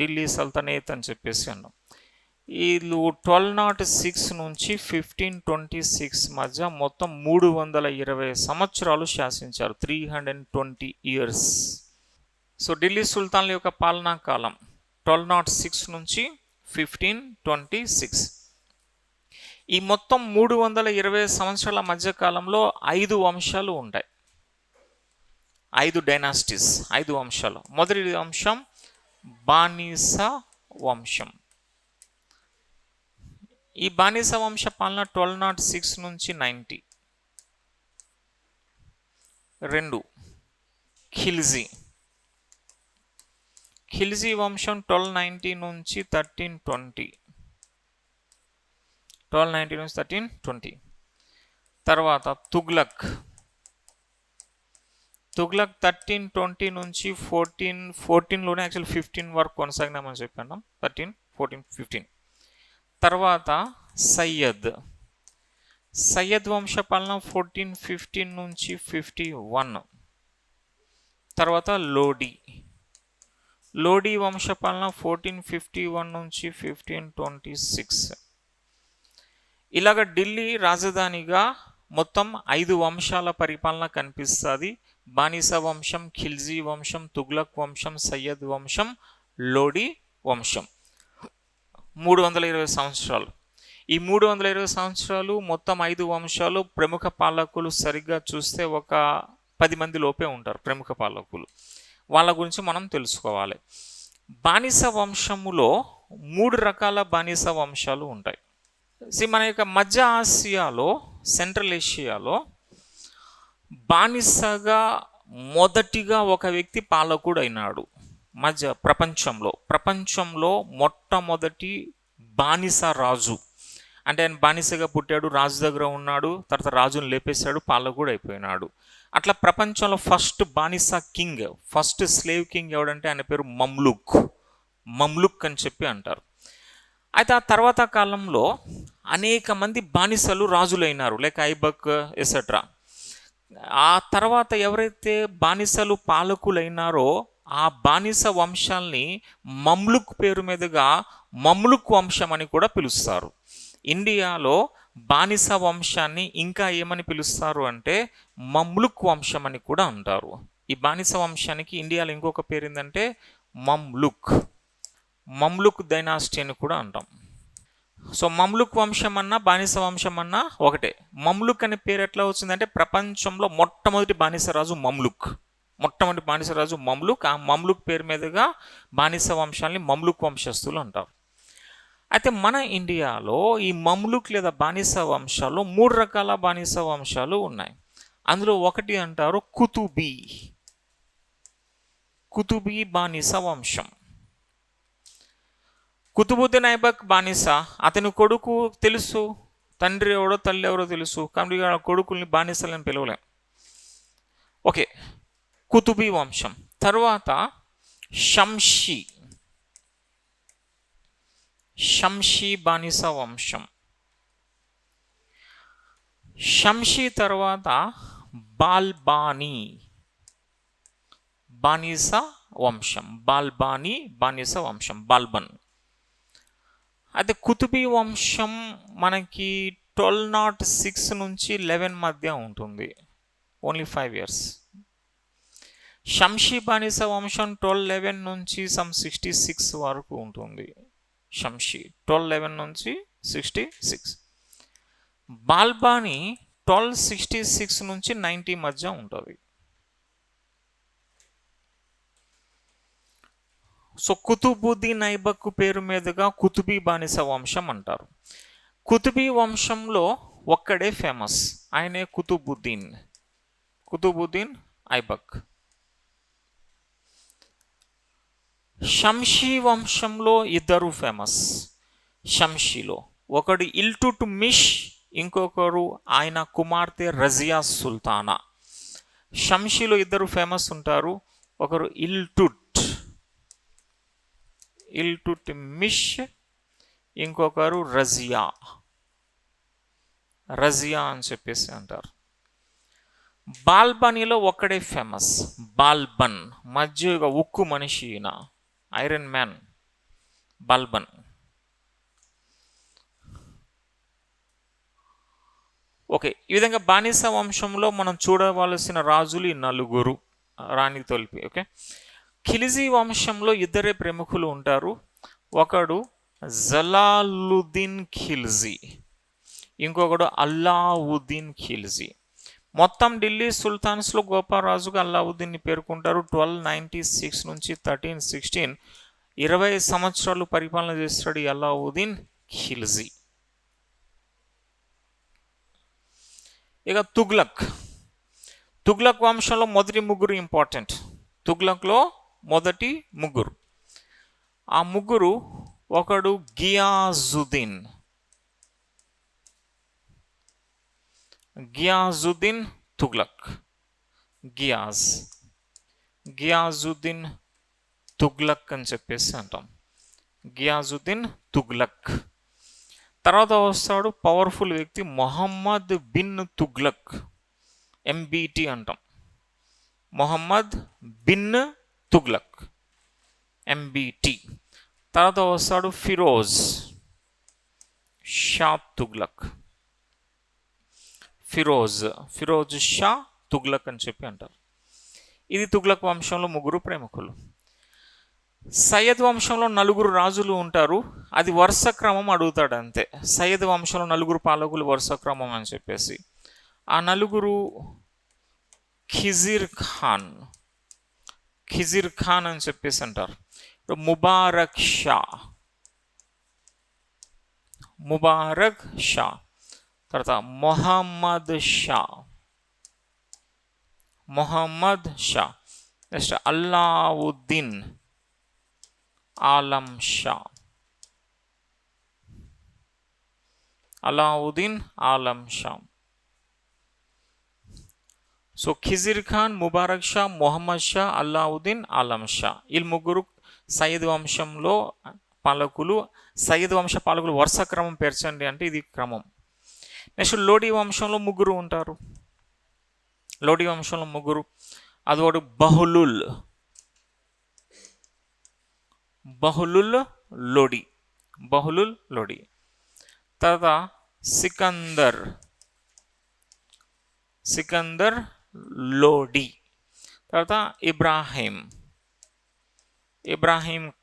ఢిల్లీ సల్తనేత్ అని చెప్పేసి అన్నాం. వీళ్ళు 1206 నుంచి 1526 మధ్య మొత్తం 320 సంవత్సరాలు శాసించారు. 320 ఇయర్స్. సో ఢిల్లీ సుల్తాన్ల యొక్క పాలనా కాలం 1206 నుంచి 1526. ఈ మొత్తం 320 సంవత్సరాల మధ్య కాలంలో 5 వంశాలు ఉంటాయి. 5 డైనాసిటీస్, 5 వంశాలు. మొదటి వంశం బానిస వంశం. ఈ బానిస వంశ పాలన 1206 నుంచి 90. 2 ఖిల్జీ. ఖిల్జీ వంశం 1290 నుంచి 1320. 1290 నుంచి 1320. తర్వాత తుగ్లక్. తుగ్లక్ 1320 నుంచి 14లోనే యాక్చువల్ 15 వరకు కొనసాగినామని చెప్పాను. 13, 14, 15. తర్వాత సయ్యద్. సయ్యద్ వంశ పాలన 1415 నుంచి 51. తర్వాత లోడి. లోడి వంశ పాలన 1451 నుంచి 1526. ఇలాగ ఢిల్లీ రాజధానిగా మొత్తం 5 వంశాల పరిపాలన కనిపిస్తుంది. బానిస వంశం, ఖిల్జీ వంశం, తుగ్లక్ వంశం, సయ్యద్ వంశం, లోడి వంశం. 320 సంవత్సరాలు. ఈ 320 సంవత్సరాలు మొత్తం 5 వంశాలు. ప్రముఖ పాలకులు సరిగ్గా చూస్తే ఒక 10 మంది లోపే ఉంటారు ప్రముఖ పాలకులు. వాళ్ళ గురించి మనం తెలుసుకోవాలి. బానిస వంశములో 3 రకాల బానిస వంశాలు ఉంటాయి. మన యొక్క మధ్య ఆసియాలో, సెంట్రల్ ఏషియాలో బానిసగా మొదటిగా ఒక వ్యక్తి పాలకుడు అయినాడు. ప్రపంచంలో మొట్టమొదటి బానిస రాజు. అంటే ఆయన బానిసగా పుట్టాడు, రాజు దగ్గర ఉన్నాడు, తర్వాత రాజును లేపేశాడు, పాలకుడు అయిపోయినాడు. అట్లా ప్రపంచంలో ఫస్ట్ బానిస కింగ్, ఫస్ట్ స్లేవ్ కింగ్ ఎవడంటే ఆయన పేరు మమ్లుక్ అని చెప్పి అంటారు. అయితే ఆ తర్వాత కాలంలో అనేక మంది బానిసలు రాజులైనారు, లైక్ ఐబక్ ఎసెట్రా. ఆ తర్వాత ఎవరైతే బానిసలు పాలకులైనారో ఆ బానిస వంశాల్ని మమ్లుక్ పేరు మీదుగా మమ్లుక్ వంశం అని కూడా పిలుస్తారు. ఇండియాలో బానిస వంశాన్ని ఇంకా ఏమని పిలుస్తారు అంటే మమ్లుక్ వంశం అని కూడా అంటారు. ఈ బానిస వంశానికి ఇండియాలో ఇంకొక పేరు ఏంటంటే మమ్లుక్ డైనాసిటీ అని కూడా అంటాం. సో మమ్లుక్ వంశం అన్నా బానిస వంశం అన్నా ఒకటే. మమ్లుక్ అనే పేరు ఎట్లా వచ్చిందంటే ప్రపంచంలో మొట్టమొదటి బానిసరాజు మమ్లుక్. ఆ మమ్లుక్ పేరు మీదుగా బానిస వంశాలని మమ్లుక్ వంశస్థులు అంటారు. అయితే మన ఇండియాలో ఈ మమ్లుక్ లేదా బానిస వంశాల్లో 3 రకాల బానిస వంశాలు ఉన్నాయి. అందులో ఒకటి అంటారు కుతుబీ బానిస వంశం. కుతుబుద్దీన్ ఐబక్ బానిస. అతని కొడుకు తెలుసు, తండ్రి ఎవడో తల్లి ఎవరో తెలుసు, కాబట్టి కొడుకుల్ని బానిసలని పిలవలేం. ఓకే, కుతుబీ వంశం. తర్వాత షంషీ బానిస వంశం. షంషీ తర్వాత బాల్బానీ బానిస వంశం. బాల్బన్. అయితే కుతుబీ వంశం మనకి 1206 నుంచి 11 మధ్య ఉంటుంది, ఓన్లీ 5 years. షంషీ బానిస వంశం 1211 నుంచి 66 వరకు ఉంటుంది. షంషీ 1211 నుంచి 66. బాల్బానీ 1266 నుంచి 90 మధ్య ఉంటుంది. సో కుతుబుద్దీన్ ఐబక్ పేరు మీదుగా కుతుబీ బానిస వంశం అంటారు. కుతుబీ వంశంలో ఒక్కడే ఫేమస్, ఆయనే కుతుబుద్దీన్ ఐబక్. షంషీ వంశంలో 2 ఫేమస్. షంషీలో ఒకడు ఇల్టుట్మిష్, ఇంకొకరు ఆయన కుమార్తె రజియా సుల్తానా. షంషీలో 2 ఫేమస్ ఉంటారు, ఒకరు ఇల్టుట్మిష్, ఇంకొకరు రజియా అని చెప్పేసి అంటారు. బాల్బనీలో ఒక్కడే ఫేమస్, బాల్బన్. మధ్యయుగ ఉక్కు మనిషి, ఐరన్ మ్యాన్. బల్బన్. ఓకే, ఈ విధంగా బానిస వంశంలో మనం చూడవలసిన రాజులు ఈ నలుగురు, రాణి తొలిపి. ఓకే, ఖిల్జీ వంశంలో ఇద్దరే ప్రముఖులు ఉంటారు. ఒకడు జలాలుద్దీన్ ఖిల్జీ, ఇంకొకడు అల్లావుద్దీన్ ఖిల్జీ. మొత్తం ఢిల్లీ సుల్తాన్స్లో గొప్ప రాజుగా అల్లావుద్దీన్ని పేర్కొంటారు. 1296 నుంచి 1316, 20 సంవత్సరాలు పరిపాలన చేస్తాడు ఈ అల్లావుద్దీన్ ఖిల్జీ. ఇక తుగ్లక్ వంశంలో మొదటి ముగ్గురు ఇంపార్టెంట్. తుగ్లక్లో మొదటి ముగ్గురు, ఆ ముగ్గురు ఒకడు గియాజుద్దీన్ తుగ్లక్, గియాజుద్దీన్ తుగ్లక్ అని చెప్పేసి అంటాం. గియాజుద్దీన్ తుగ్లక్. తర్వాత వస్తాడు పవర్ఫుల్ వ్యక్తి మొహమ్మద్ బిన్ తుగ్లక్, ఎంబిటి అంటాం. మొహమ్మద్ బిన్ తుగ్లక్, ఎంబిటి. తర్వాత వస్తాడు ఫిరోజ్ షా తుగ్లక్, ఫిరోజ్ షా తుగ్లక్ అని చెప్పి అంటారు. ఇది తుగ్లక్ వంశంలో ముగ్గురు ప్రముఖులు. సయ్యద్ వంశంలో నలుగురు రాజులు ఉంటారు. అది వరుస క్రమం అడుగుతాడు అంతే. సయ్యద్ వంశంలో నలుగురు పాలకులు వరుస క్రమం అని చెప్పేసి. ఆ నలుగురు ఖిజిర్ ఖాన్ అని చెప్పేసి అంటారు. ముబారక్ షా, తర్వాత మొహమ్మద్ షా, నెక్స్ట్ అల్లావుద్దీన్ ఆలం షా. సో ఖిజిర్ ఖాన్, ముబారక్ షా, మొహమ్మద్ షా, అల్లావుద్దీన్ ఆలం షా, వీళ్ళు ముగ్గురు సయ్యద్ వంశంలో పాలకులు. సయ్యద్ వంశ పాలకులు వరుస క్రమం పేర్చండి అంటే ఇది క్రమం. నెక్స్ట్ లోడీ వంశంలో ముగ్గురు ఉంటారు. లోడీ వంశంలో ముగ్గురు, అది ఒకడు బహులుల్ లోడి. తర్వాత సికందర్ లోడి. తర్వాత ఇబ్రాహీం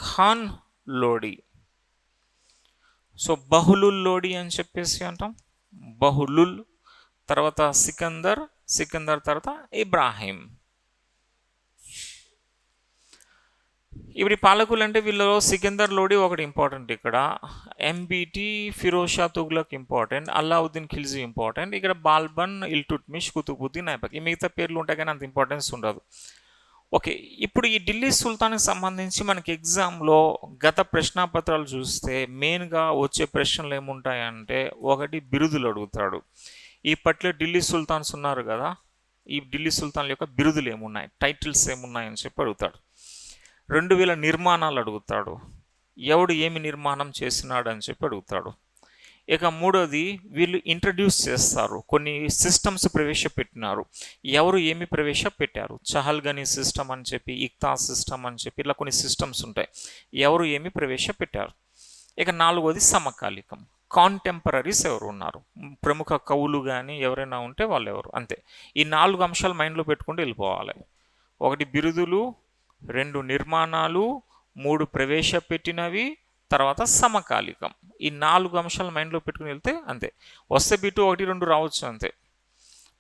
ఖాన్ లోడి. సో బహులుల్ లోడి అని చెప్పేసి అంటాం. బహులుల్, తర్వాత సికందర్ తర్వాత ఇబ్రాహీం. ఇప్పుడు పాలకులు అంటే వీళ్ళలో సికందర్ లోడి ఒకటి ఇంపార్టెంట్. ఇక్కడ MBT Firoz Shah Tughlaq important, Alauddin Khilji important. ఇక్కడ బాల్బన్, ఇల్టుట్మిష్, కుతుబుద్దీన్ ఐబక్, ఈ మిగతా పేర్లు ఉంటాయి కానీ అంత ఇంపార్టెన్స్ ఉండదు. ఓకే, ఇప్పుడు ఈ ఢిల్లీ సుల్తాన్కి సంబంధించి మనకి ఎగ్జామ్లో గత ప్రశ్నాపత్రాలు చూస్తే మెయిన్గా వచ్చే ప్రశ్నలు ఏముంటాయంటే, ఒకటి బిరుదులు అడుగుతాడు. ఈ పర్టికులర్ ఢిల్లీ సుల్తాన్స్ ఉన్నారు కదా, ఈ ఢిల్లీ సుల్తాన్ల యొక్క బిరుదులు ఏమున్నాయి, టైటిల్స్ ఏమున్నాయని చెప్పి అడుగుతాడు. 2000 నిర్మాణాలు అడుగుతాడు. ఎవడు ఏమి నిర్మాణం చేసినాడు అని చెప్పి అడుగుతాడు. ఇక మూడోది, వీళ్ళు ఇంట్రడ్యూస్ చేస్తారు, కొన్ని సిస్టమ్స్ ప్రవేశపెట్టినారు. ఎవరు ఏమి ప్రవేశపెట్టారు, చహల్గనీ సిస్టమ్ అని చెప్పి, ఇక్తా సిస్టమ్ అని చెప్పి, ఇలా కొన్ని సిస్టమ్స్ ఉంటాయి. ఎవరు ఏమి ప్రవేశపెట్టారు. ఇక నాలుగోది సమకాలికం, కాంటెంపరీస్ ఎవరు ఉన్నారు, ప్రముఖ కవులు కానీ ఎవరైనా ఉంటే వాళ్ళు ఎవరు, అంతే. ఈ 4 అంశాలు మైండ్లో పెట్టుకుంటూ వెళ్ళిపోవాలి. 1 బిరుదులు, 2 నిర్మాణాలు, 3 ప్రవేశపెట్టినవి, తర్వాత సమకాలికం. ఈ 4 అంశాలు మైండ్లో పెట్టుకుని వెళ్తే అంతే. వస్తే బిట్టు 1, 2 రావచ్చు అంతే.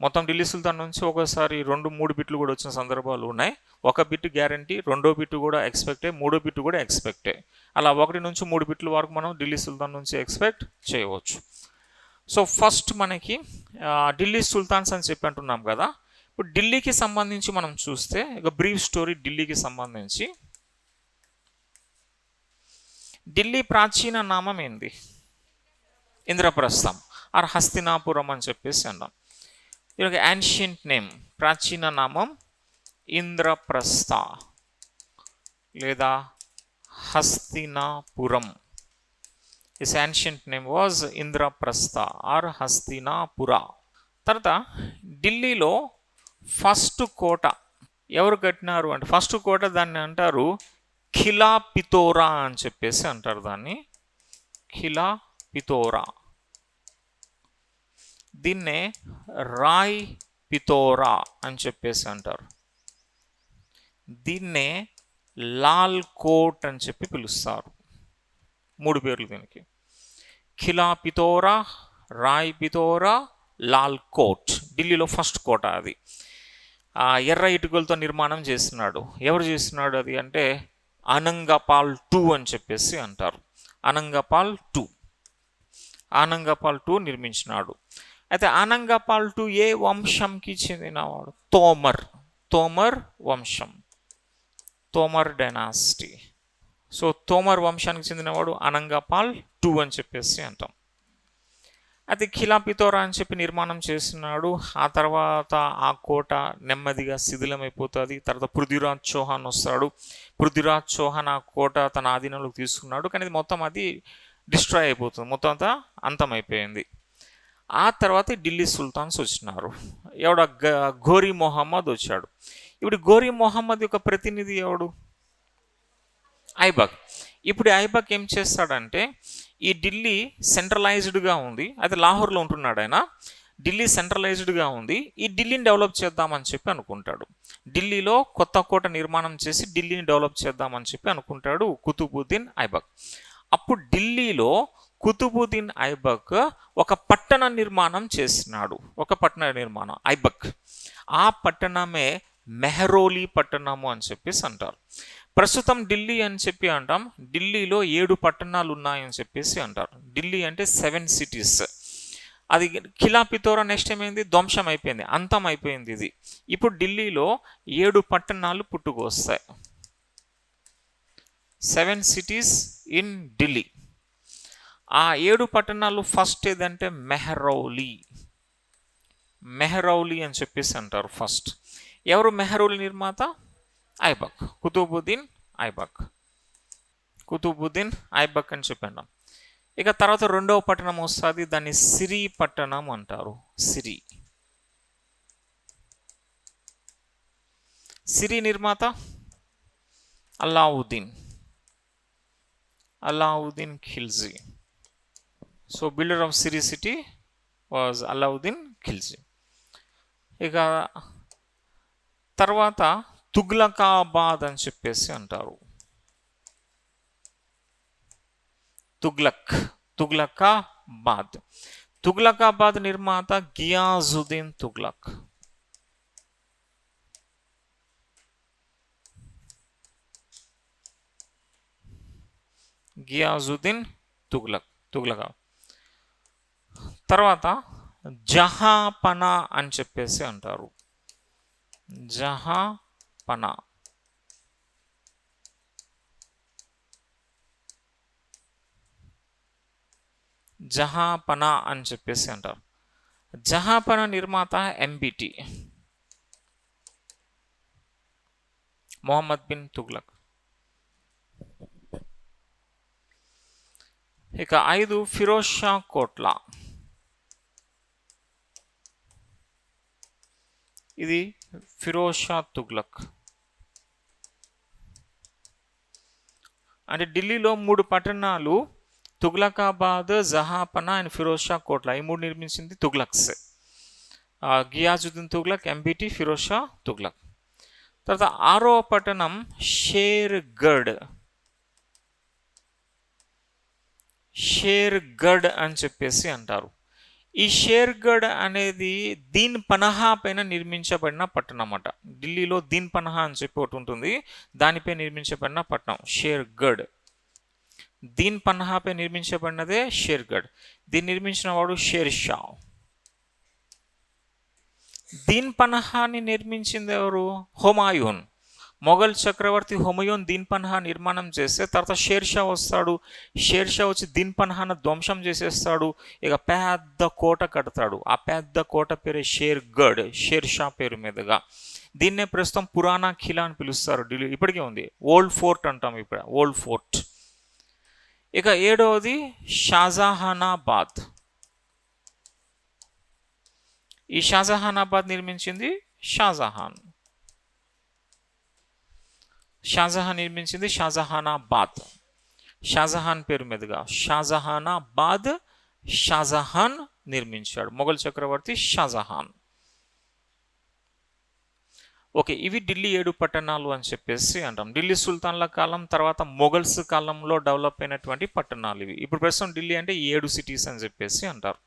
మొత్తం ఢిల్లీ సుల్తాన్ నుంచి ఒకసారి 2, 3 బిట్లు కూడా వచ్చిన సందర్భాలు ఉన్నాయి. 1 బిట్ గ్యారంటీ, 2వ బిట్టు కూడా ఎక్స్పెక్టే, 3వ బిట్టు కూడా ఎక్స్పెక్టే. అలా 1 నుంచి 3 బిట్ల వరకు మనం ఢిల్లీ సుల్తాన్ నుంచి ఎక్స్పెక్ట్ చేయవచ్చు. సో ఫస్ట్ మనకి ఢిల్లీ సుల్తాన్స్ అని చెప్పి అంటున్నాం కదా. ఇప్పుడు ఢిల్లీకి సంబంధించి మనం చూస్తే ఒక బ్రీఫ్ స్టోరీ. ఢిల్లీకి సంబంధించి ఢిల్లీ ప్రాచీన నామం ఏంది? ఇంద్రప్రస్థం ఆర్ హస్తినాపురం అని చెప్పేసి అన్నాం. దీనికి యాన్షియంట్ నేమ్, ప్రాచీన నామం ఇంద్రప్రస్థ లేదా Hastinapuram. This ancient name was Indraprastha or Hastinapura. తర్వాత ఢిల్లీలో ఫస్ట్ కోట ఎవరు కట్టినారు అంటే, ఫస్ట్ కోట దాన్ని అంటారు ఖిలా పితోరా అని చెప్పేసి అంటారు దాన్ని. ఖిలా పితోరా. దీన్నే రాయ్ పితోరా అని చెప్పేసి అంటారు. దీన్నే లాల్ కోట్ అని చెప్పి పిలుస్తారు. 3 పేర్లు దీనికి. ఖిలా పితోరా, రాయ్ పితోరా, లాల్ కోట్. ఢిల్లీలో ఫస్ట్ కోట అది. ఎర్ర ఇటుకలతో నిర్మాణం చేస్తున్నాడు. ఎవరు చేస్తున్నాడు అది అంటే అనంగపాల్ II అని చెప్పేసి అంటారు. అనంగపాల్ II నిర్మించినాడు. అయితే అనంగపాల్ II ఏ వంశంకి చెందినవాడు? తోమర్ వంశం, తోమర్ డైనాసిటీ. సో తోమర్ వంశానికి చెందినవాడు అనంగపాల్ II అని చెప్పేసి అంటాం. అయితే ఖిలా పితోరా అని చెప్పి నిర్మాణం చేస్తున్నాడు. ఆ తర్వాత ఆ కోట నెమ్మదిగా శిథిలమైపోతుంది. తర్వాత పృథ్వీరాజ్ చౌహాన్ వస్తాడు. పృథ్వీరాజ్ చౌహాన్ ఆ కోట తన ఆధీనంలోకి తీసుకున్నాడు. కానీ మొత్తం అది డిస్ట్రాయ్ అయిపోతుంది, మొత్తం అంతా అంతమైపోయింది. ఆ తర్వాత ఢిల్లీ సుల్తాన్స్ వచ్చినారు. ఎవడ ఘోరీ మొహమ్మద్ వచ్చాడు. ఇప్పుడు ఘోరీ మొహమ్మద్ యొక్క ప్రతినిధి ఎవడు? ఐబక్. ఇప్పుడు ఐబక్ ఏం చేస్తాడంటే, ఈ ఢిల్లీ సెంట్రలైజ్డ్గా ఉంది, అయితే లాహోర్లో ఉంటున్నాడు ఆయన. ఢిల్లీ సెంట్రలైజ్డ్గా ఉంది, ఈ ఢిల్లీని డెవలప్ చేద్దామని చెప్పి అనుకుంటాడు. ఢిల్లీలో కొత్త కోట నిర్మాణం చేసి ఢిల్లీని డెవలప్ చేద్దామని చెప్పి అనుకుంటాడు కుతుబుద్దీన్ ఐబక్. అప్పుడు ఢిల్లీలో కుతుబుద్దీన్ ఐబక్ ఒక పట్టణ నిర్మాణం చేసినాడు. ఐబక్. ఆ పట్టణమే మెహరోలీ పట్టణము అని చెప్పేసి అంటారు. ప్రస్తుతం ఢిల్లీ అని చెప్పి అంటాం. ఢిల్లీలో 7 పట్టణాలు ఉన్నాయని చెప్పేసి అంటారు. ఢిల్లీ అంటే 7 సిటీస్. అది ఖిలా పితోరా నెక్స్ట్ ఏమైంది? ధ్వంసం అయిపోయింది, అంతం అయిపోయింది ఇది. ఇప్పుడు ఢిల్లీలో 7 పట్టణాలు పుట్టుకొస్తాయి. 7 సిటీస్ ఇన్ ఢిల్లీ. ఆ 7 పట్టణాలు ఫస్ట్ ఏదంటే మెహరౌలీ అని చెప్పేసి అంటారు ఫస్ట్. ఎవరు మెహరౌలీ నిర్మాత? ఐబక్, కుతుబుద్దీన్ ఐబక్ అని చెప్పాను. ఇక తర్వాత రెండవ పట్టణం వస్తుంది, దాన్ని సిరి పట్టణం అంటారు. సిరి నిర్మాత Alauddin Khilji. So builder of Siri city was Alauddin Khilji. ఇక తర్వాత తుగ్లకాబాద్ అని చెప్పేసి అంటారు. తుగ్లకాబాద్ నిర్మాత గియాజుద్దీన్ తుగ్లక్. తుగ్లకాబాద్. తర్వాత జహాపనా అని చెప్పేసి అంటారు. జహాపనా అని చెప్పేసి అంటారు. జహాపనా నిర్మాత ఎంబిటి, మొహమ్మద్ బిన్ తుగ్లక్. ఇక 5 ఫిరోజ్ షా కోట్లా. ఇది ఫిరోజ్ షా తుగ్లక్. అంటే ఢిల్లీలో 3 పట్టణాలు, తుగ్లకాబాద్, జహాపనా అండ్ ఫిరోజ్ షా కోట్లా, ఈ 3 నిర్మించింది తుగ్లక్స్. గియాజుద్దీన్ తుగ్లక్, ఎంబిటి, ఫిరోజ్ షా తుగ్లక్. తర్వాత 6వ పట్టణం షేర్గఢ్ అని చెప్పేసి అంటారు. ఈ షేర్గఢ్ అనేది దీన్ పనహా పైన నిర్మించబడిన పట్టణం అన్నమాట. ఢిల్లీలో దీన్ పనహా అని చెప్పి ఒకటి ఉంటుంది, దానిపై నిర్మించబడిన పట్టణం షేర్గఢ్. దీన్ పనహాపై నిర్మించబడినదే షేర్గఢ్. దీన్ని నిర్మించిన వాడు షేర్ షా. దీన్ పనహాని నిర్మించింది ఎవరు? హుమాయూన్. మొఘల్ చక్రవర్తి హుమాయూన్ దీన్ పనహా నిర్మాణం చేస్తే తర్వాత షేర్ షా వస్తాడు. షేర్ షా వచ్చి దీన్ పనహాను ధ్వంసం చేసేస్తాడు. ఇక పెద్ద కోట కడతాడు. ఆ పెద్ద కోట పేరే షేర్గఢ్, షేర్ షా పేరు మీదుగా. దీన్నే ప్రస్తుతం పురాణా ఖిలా అని పిలుస్తారు. ఢిల్లీ ఇప్పటికే ఉంది. ఓల్డ్ ఫోర్ట్ అంటాం ఇప్పుడు, ఓల్డ్ ఫోర్ట్. ఇక 7వది షాజహానాబాద్. ఈ షాజహానాబాద్ నిర్మించింది షాజహాన్. షాజహాన్ నిర్మించింది షాజహానాబాద్. షాజహాన్ పేరు మీదుగా షాజహానాబాద్ షాజహాన్ నిర్మించాడు, మొఘల్ చక్రవర్తి షాజహాన్. ఓకే, ఇవి ఢిల్లీ 7 పట్టణాలు అని చెప్పేసి అంటాం. ఢిల్లీ సుల్తాన్ల కాలం తర్వాత మొఘల్స్ కాలంలో డెవలప్ అయినటువంటి పట్టణాలు ఇవి. ఇప్పుడు ప్రస్తుతం ఢిల్లీ అంటే 7 సిటీస్ అని చెప్పేసి అంటారు.